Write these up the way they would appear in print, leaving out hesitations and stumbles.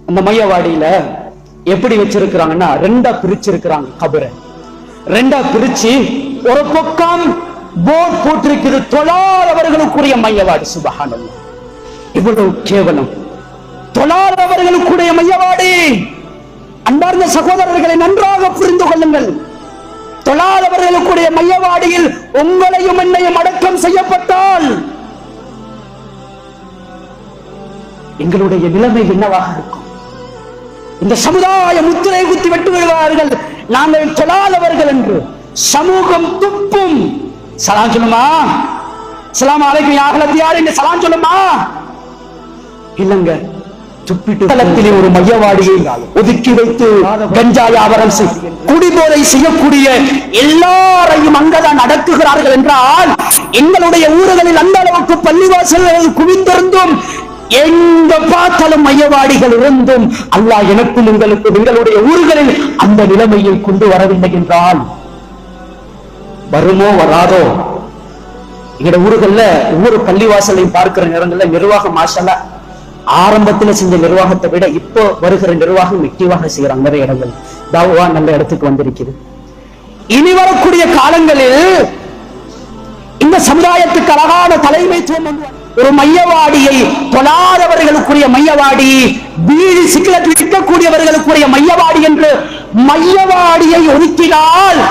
அந்த மையவாடியில எப்படி வச்சிருக்கிறாங்கன்னா ரெண்டா பிரிச்சிருக்கிறாங்க. கபரை ரெண்டா பிரிச்சு ஒரு பக்கம் போர்ட் போட்டிருக்கிறது தொழாதவர்களுக்குரிய மையவாடி. சுபஹானல்லாஹ், இவ்வளவு கேவலம்! தொழாதவர்களுக்குடைய மையவாடி. அன்பார்ந்த சகோதரர்களை நன்றாக புரிந்து கொள்ளுங்கள். தொழாதவர்களுக்குடைய மையவாடியில் உங்களையும் என்னையும் அடக்கம் செய்யப்பட்டால் எங்களுடைய நிலைமை என்னவாக இருக்கும்? இந்த சமுதாய முத்திரை குத்தி வெட்டு விடுவார்கள் நாங்கள் தொழாதவர்கள் என்று. சமூகம் துப்பும். சலாம் சொல்லுமா? சலாம் அலைக்கும் யா அஹ்லத்தியார் என்று சலாம் சொல்லுமா? இல்லங்க, துப்பிட்டு ஒரு மையவாடியை ஒதுக்கி வைத்து கஞ்சா வியாபாரம் குடிபோதை செய்யக்கூடிய எல்லாரையும் அங்கதான் அடக்குகிறார்கள் என்றால், எங்களுடைய ஊர்களில் அந்த அளவுக்கு பள்ளிவாசல்கள் குவிந்திருந்தும் எங்க பார்த்தாலும் மையவாடிகள் இருந்தும் அல்லாஹ் எனக்கும் உங்களுக்கு எங்களுடைய ஊர்களில் அந்த நிலைமையை கொண்டு வரவில்லை என்றால் வருமோ வராதோ? எங்களுடைய ஊர்கள்ல ஒவ்வொரு பள்ளிவாசலையும் பார்க்கிற நேரங்கள்ல நிர்வாகம் மாஷல்லா ஆரம்பத்துல செஞ்ச நிர்வாகத்தை விட இப்போ வருகிற நிர்வாகம் எக்டிவாக செய்யறாங்க. நிறைய இடங்கள் தாவா நல்ல இடத்துக்கு வந்திருக்கிறது. இனி வரக்கூடிய காலங்களில் இந்த சமுதாயத்துக்கு அழகான தலைமைத்துவம் ஒரு மையவாடியை, தொழாதவர்களுக்குரிய மையவாடி, பீடி சிகரெட் விற்கக்கூடியவர்களுக்குரிய மையவாடி என்று மையவாடியை ஒதுக்கினால்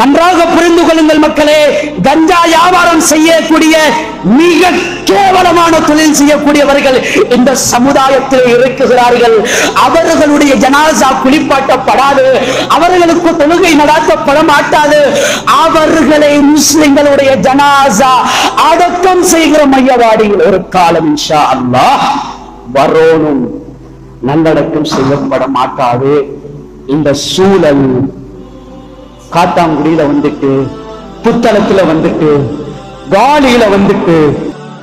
நன்றாக புரிந்து கொள்ளுங்கள் மக்களே. கஞ்சா வியாபாரம் செய்யக்கூடிய மிக கேவலமான தொழில் செய்யக்கூடியவர்கள் இந்த சமுதாயத்தில் இருக்குகிறார்கள். அவர்களுடைய ஜனாசா குளிப்பாட்டப்படாது, அவர்களுக்கு தொழுகை நடாத்தப்பட மாட்டாது. அவர்களை முஸ்லிம்களுடைய ஜனாசா அடக்கம் செய்கிற மையவாடியில் ஒரு காலம் இன்ஷா அல்லாஹ் வரணும். நல்லடக்கம் செய்யப்பட மாட்டாது. இந்த சூழல் காத்தாங்குடியில வந்துட்டு, புத்தளத்துல வந்துட்டு, காலியில வந்துட்டு